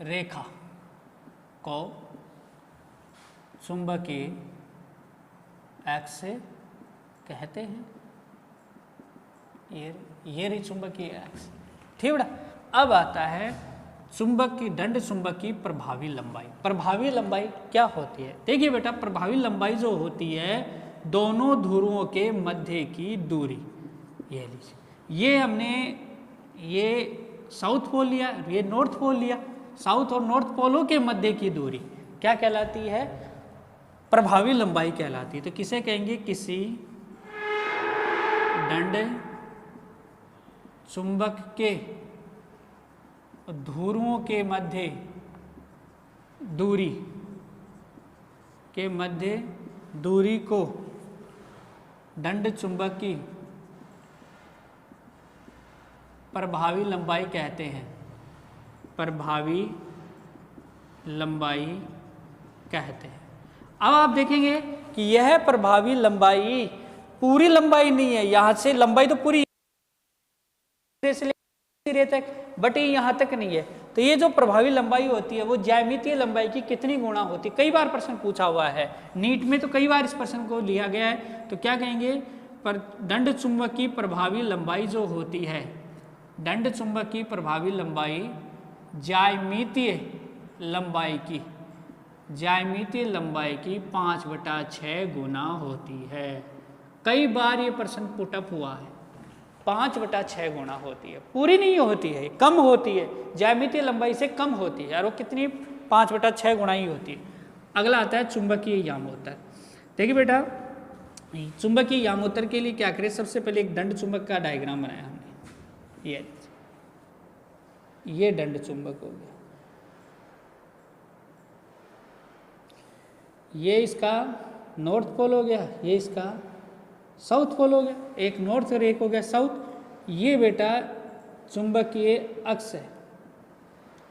रेखा को चुंबकीय अक्ष कहते हैं। ये रही चुंबकीय अक्ष, ठीक बेटा। अब आता है चुंबक की, दंड चुंबक की प्रभावी लंबाई। प्रभावी लंबाई क्या होती है? देखिए बेटा, प्रभावी लंबाई जो होती है दोनों ध्रुवों के मध्य की दूरी। ये लीजिए, ये हमने ये साउथ पोल लिया, ये नॉर्थ पोल लिया। साउथ और नॉर्थ पोलों के मध्य की दूरी क्या कहलाती है? प्रभावी लंबाई कहलाती है। तो किसे कहेंगे? किसी दंड चुंबक के ध्रुवों के मध्य दूरी को दंड चुंबक की प्रभावी लंबाई कहते हैं। प्रभावी लंबाई कहते हैं। अब आप देखेंगे कि यह प्रभावी लंबाई पूरी लंबाई नहीं है। यहां से लंबाई तो पूरी सिरे तक, बट ये यहाँ तक नहीं है। तो ये जो प्रभावी लंबाई होती है वो ज्यामितीय लंबाई की कितनी गुणा होती है? कई बार प्रश्न पूछा हुआ है नीट में, तो कई बार इस प्रश्न को लिया गया है। तो क्या कहेंगे? पर दंड चुंबक की प्रभावी लंबाई जो होती है, दंड चुंबक की प्रभावी लंबाई ज्यामितीय लंबाई की 5/6 गुना होती है। कई बार ये प्रश्न पुटअप हुआ है, 5/6 गुना होती है। पूरी नहीं होती है, कम होती है, ज्यामितीय लंबाई से कम होती है। और वो कितनी? 5/6 गुना ही होती है। अगला आता है चुंबकीय यामोत्तर। देखिए बेटा, चुंबकीय यामोत्तर के लिए क्या करें? सबसे पहले एक दंड चुंबक का डायग्राम बनाया हमने। ये दंड चुंबक हो गया, ये इसका नॉर्थ पोल हो गया, ये इसका साउथ पोल हो गया। एक नॉर्थ और एक हो गया साउथ। ये बेटा चुंबकीय अक्ष है,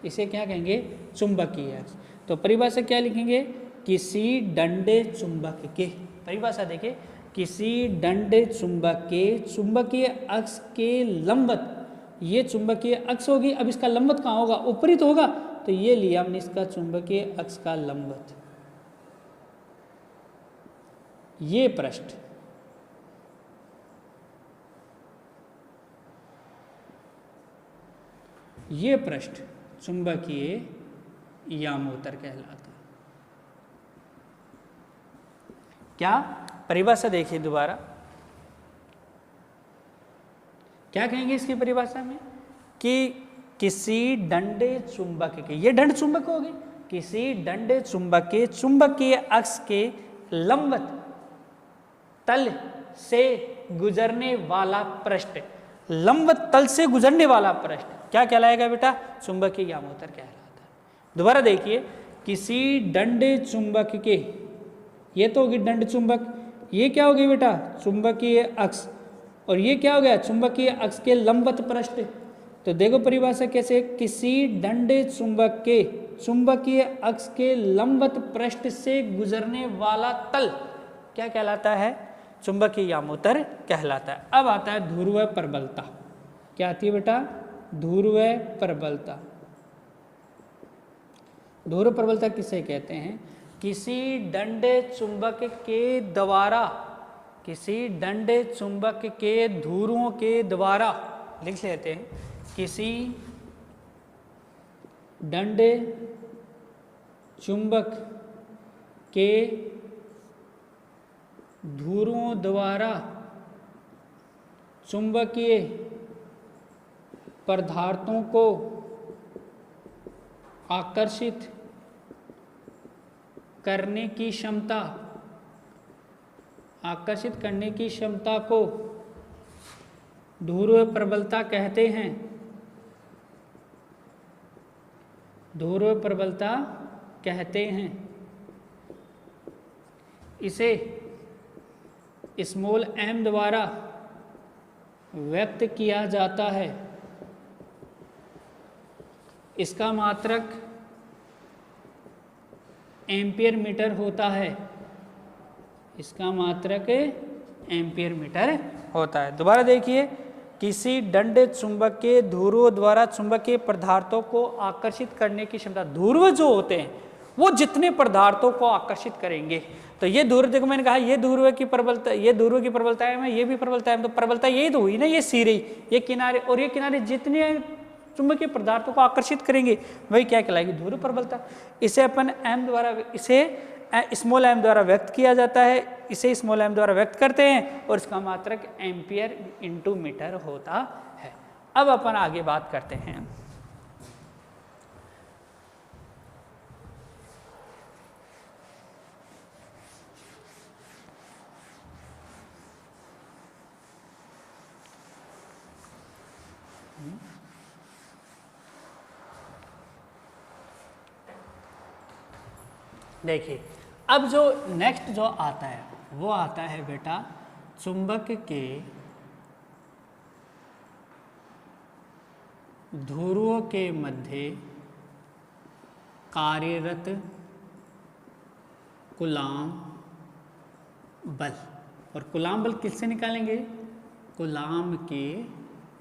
इसे क्या कहेंगे? चुंबकीय अक्ष। तो परिभाषा क्या लिखेंगे? किसी दंड चुंबक के, परिभाषा देखिए, किसी दंड चुंबक के चुंबकीय अक्ष के लंबवत, ये चुंबकीय अक्ष होगी। अब इसका लंबवत कहाँ होगा? ऊपरी तो होगा, तो ये लिया हमने इसका चुंबकीय अक्ष का लंबवत। ये पृष्ठ, ये पृष्ठ चुंबकीय यामोत्तर कहलाता है। क्या? परिभाषा देखिए दोबारा, क्या कहेंगे इसकी परिभाषा में? कि किसी दंड चुंबक के, ये दंड चुंबक हो गए, किसी दंड चुंबक के चुंबकीय अक्ष के लंबवत तल से गुजरने वाला पृष्ठ, लंबवत तल से गुजरने वाला पृष्ठ क्या कहलाएगा बेटा? चुंबकीय यामोत्तर कहलाता है। दोबारा देखिए, किसी दंड चुंबक के, ये तो होगी दंड चुंबक, ये क्या हो गई बेटा? चुंबकीय अक्ष, और ये क्या हो गया? चुंबकीय अक्ष के लंबवत पृष्ठ। तो देखो परिभाषा कैसे? किसी दंड चुंबक के चुंबकीय अक्ष के लंबवत पृष्ठ से गुजरने वाला तल क्या कहलाता है? चुंबकीय यामोत्तर कहलाता है। अब आता है ध्रुव प्रबलता। क्या आती है बेटा? ध्रुव प्रबलता। ध्रुव प्रबलता किसे कहते हैं? किसी दंड चुंबक के द्वारा, किसी दंड चुंबक के ध्रुवों के द्वारा, लिख लेते हैं, किसी दंड चुंबक के ध्रुवों द्वारा चुंबकीय पदार्थों को आकर्षित करने की क्षमता, आकर्षित करने की क्षमता को ध्रुव प्रबलता कहते हैं। ध्रुव प्रबलता कहते हैं। इसे स्मॉल m द्वारा व्यक्त किया जाता है। इसका मात्रक एम्पियर मीटर होता है। इसका मात्रक एम्पियर मीटर होता है। दोबारा देखिए, किसी दंड चुंबक के ध्रुव द्वारा चुंबकीय पदार्थों को आकर्षित करने की क्षमता, ध्रुव जो होते हैं वो जितने पदार्थों को आकर्षित करेंगे, तो ये ध्रुव, देखो मैंने कहा ये ध्रुव की प्रबलता, ये ध्रुव की प्रबलता है, ये भी प्रबलता है, तो प्रबलता यही तो हुई ना, ये सिरे, ये किनारे और ये किनारे जितने चुंबकीय पदार्थों को आकर्षित करेंगे वही क्या कहलाएगी? ध्रुव प्रबलता। इसे अपन m द्वारा, इसे स्मॉल m द्वारा व्यक्त किया जाता है, इसे स्मॉल m द्वारा व्यक्त करते हैं और इसका मात्रक एम्पियर इंटू मीटर होता है। अब अपन आगे बात करते हैं। देखिए, अब जो नेक्स्ट जो आता है वो आता है बेटा चुंबक के ध्रुवों के मध्य कार्यरत कूलाम बल। और कूलाम बल किससे निकालेंगे? कूलाम के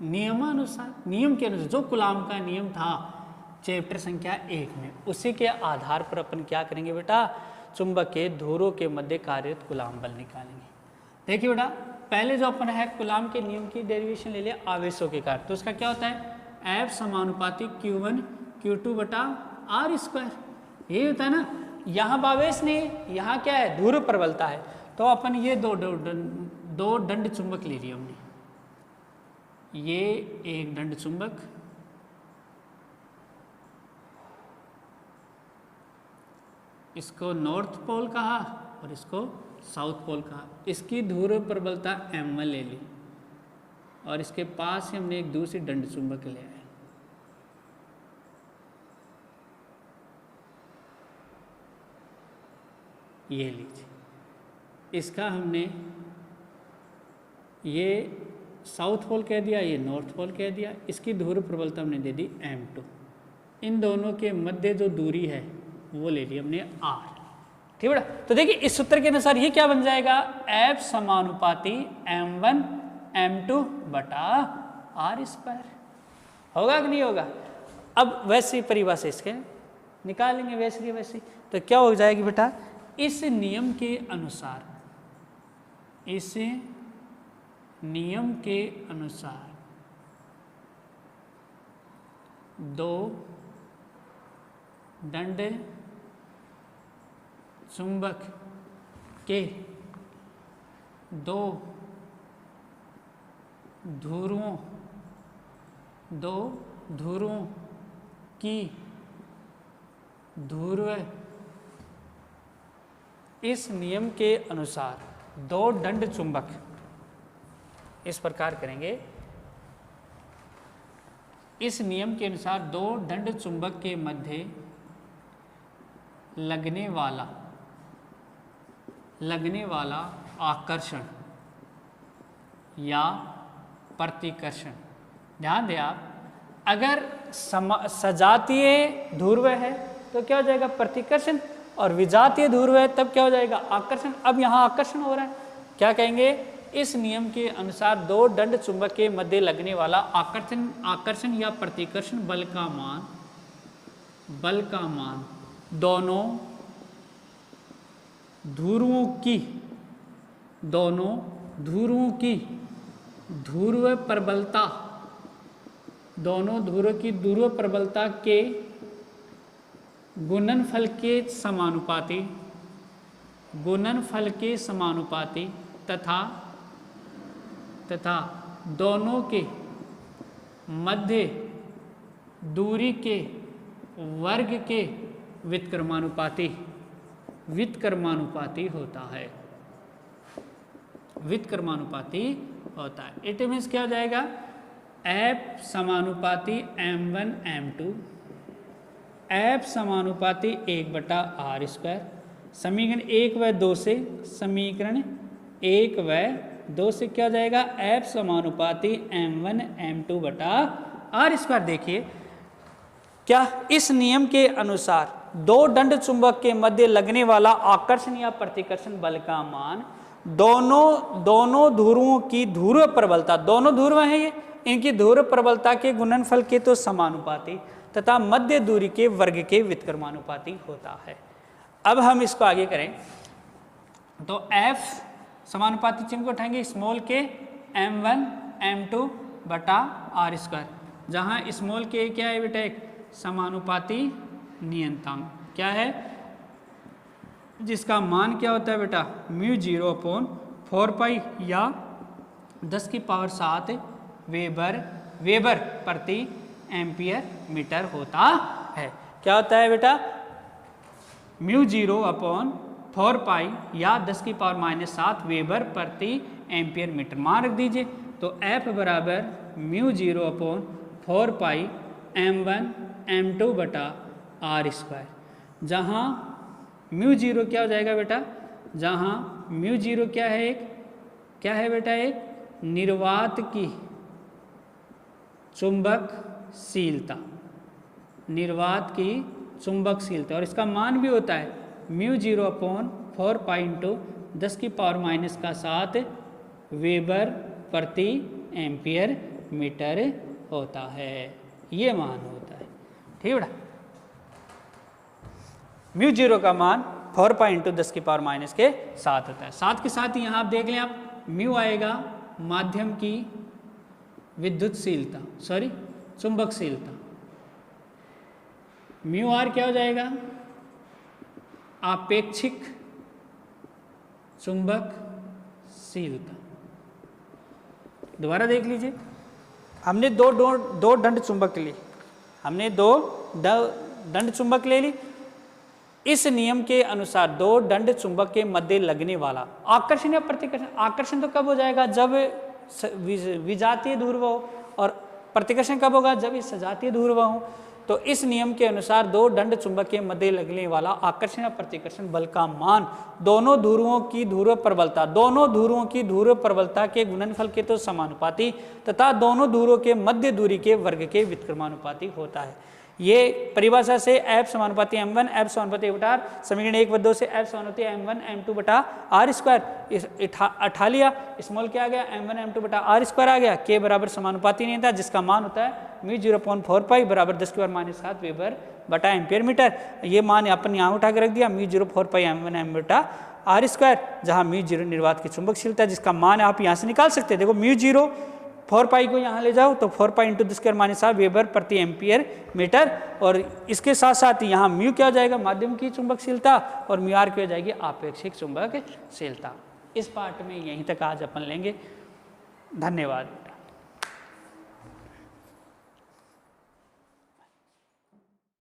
नियमानुसार, नियम के अनुसार, जो कूलाम का नियम था चैप्टर संख्या 1 में, उसी के आधार पर अपन क्या करेंगे बेटा? चुंबक के ध्रुवों के मध्य कार्यरत कूलाम बल निकालेंगे। देखिए बेटा, पहले जो अपन है कूलाम के नियम की डेरिवेशन ले लिया आवेशों के कारण, तो उसका क्या होता है? F समानुपाती Q1 Q2 बटा R स्क्वायर, यही होता है ना। यहाँ आवेश नहीं है, यहाँ क्या है? ध्रुव प्रबलता है। तो अपन ये दो दंड चुंबक ले लिया हमने, ये एक दंड चुंबक, इसको नॉर्थ पोल कहा और इसको साउथ पोल कहा। इसकी ध्रुव प्रबलता m1 ले ली और इसके पास ही हमने एक दूसरी दंड चुंबक ले आए। ये लीजिए, इसका हमने ये साउथ पोल कह दिया, ये नॉर्थ पोल कह दिया। इसकी ध्रुव प्रबलता हमने दे दी m2। इन दोनों के मध्य जो दूरी है वो ले ली हमने r। ठीक है। तो देखिए इस सूत्र के अनुसार ये क्या बन जाएगा? F समानुपाती m1 m2 बटा r स्क्वायर। होगा कि नहीं होगा? अब वैसी परिभाषा इसके निकालेंगे, वैसी तो क्या हो जाएगी बेटा? इस नियम के अनुसार, इस नियम के अनुसार दो दंड चुंबक के दो ध्रुवों की ध्रुव इस नियम के अनुसार दो दंड चुंबक इस प्रकार करेंगे। इस नियम के अनुसार दो दंड चुंबक के मध्य लगने वाला आकर्षण या प्रतिकर्षण, ध्यान दें आप, अगर सजातीय ध्रुव है तो क्या हो जाएगा? प्रतिकर्षण, और विजातीय ध्रुव है तब क्या हो जाएगा? आकर्षण। अब यहाँ आकर्षण हो रहा है, क्या कहेंगे? इस नियम के अनुसार दो दंड चुंबक के मध्य लगने वाला आकर्षण या प्रतिकर्षण बल का मान दोनों ध्रुवों की ध्रुव प्रबलता, दोनों ध्रुव की ध्रुव प्रबलता के गुणनफल के समानुपाती तथा दोनों के मध्य दूरी के वर्ग के व्युत्क्रमानुपाती होता है। व्युत्क्रमानुपाती होता है। इट मीन्स क्या हो जाएगा, F समानुपाती m1 m2, F समानुपाती 1/r²। समीकरण 1 व 2 से, समीकरण 1 व 2 से क्या हो जाएगा, F समानुपाती m1 m2/r²। देखिए क्या इस नियम के अनुसार दो दंड चुंबक के मध्य लगने वाला आकर्षण या प्रतिकर्षण बल का मान दोनों ध्रुवों की ध्रुव प्रबलता, दोनों ध्रुव हैं ये, इनकी ध्रुव प्रबलता के गुणनफल के तो समानुपाती तथा मध्य दूरी के वर्ग के व्युत्क्रमानुपाती होता है। अब हम इसको आगे करें तो F समानुपाती चिन्ह को उठाएंगे स्मॉल के m1 m2/r², जहाँ स्मॉल के क्या है बेटा, एक समानुपाती नियतांक क्या है, जिसका मान क्या होता है बेटा, μ0/4π या 10⁷ वेबर प्रति एम्पियर मीटर होता है। क्या होता है बेटा, μ0/4π या 10⁻⁷ वेबर प्रति एम्पियर मीटर मान रख दीजिए। तो F बराबर μ0/4π m1 m2/r², जहाँ μ0 क्या हो जाएगा बेटा, जहाँ μ0 क्या है बेटा, एक निर्वात की चुंबकशीलता, और इसका मान भी होता है μ0/4π × 10⁻⁷ वेबर प्रति एम्पियर मीटर होता है, ये मान होता है। ठीक है बेटा, μ0 का मान 4π × 10⁻⁷ होता है। साथ के साथ यहाँ आप देख लें, आप μ आएगा माध्यम की चुंबकशीलता, μr क्या हो जाएगा, आपेक्षिक चुंबकशीलता। दोबारा देख लीजिए, हमने दो दंड चुंबक ली, हमने दो दंड चुंबक ले ली। इस नियम के अनुसार दो दंड चुंबक के मध्य लगने वाला आकर्षण या प्रतिकर्षण, आकर्षण तो कब हो जाएगा, जब विजातीय ध्रुव हो, और प्रतिकर्षण कब होगा, जब सजातीय ध्रुव हो। तो इस नियम के अनुसार दो दंड चुंबक के मध्य लगने वाला आकर्षण या प्रतिकर्षण बल का मान दोनों ध्रुवों की ध्रुव प्रबलता के गुणनफल के तो समानुपाती तथा दोनों ध्रुवों के मध्य दूरी के वर्ग के व्युत्क्रमानुपाती होता है। ये परिभाषा से F समानुपाती m1 F समानुपाती r, समीकरण 1 व 2 से F समानुपाती m1 m2/r² उठा लिया, स्मॉल क्या आ गया, m1 m2/r² आ गया, के बराबर समानुपाती नहीं था, जिसका मान होता है μ0/4π बराबर 10⁻⁷ वेबर बटा एम्पियर मीटर। ये मान अपन यहाँ उठा के रख दिया, μ0/4π m1 m2/r², जहाँ μ0 निर्वात की चुंबकशीलता, जिसका मान आप यहाँ से निकाल सकते हैं। देखो μ0/4π को यहाँ ले जाओ तो 4π × 10⁻⁷ वेबर प्रति एम्पियर मीटर, और इसके साथ साथ यहाँ μ क्या हो जाएगा, माध्यम की चुंबकशीलता, और μr क्या हो जाएगी, आपेक्षिक चुंबकशीलता। इस पार्ट में यहीं तक आज अपन लेंगे। धन्यवाद।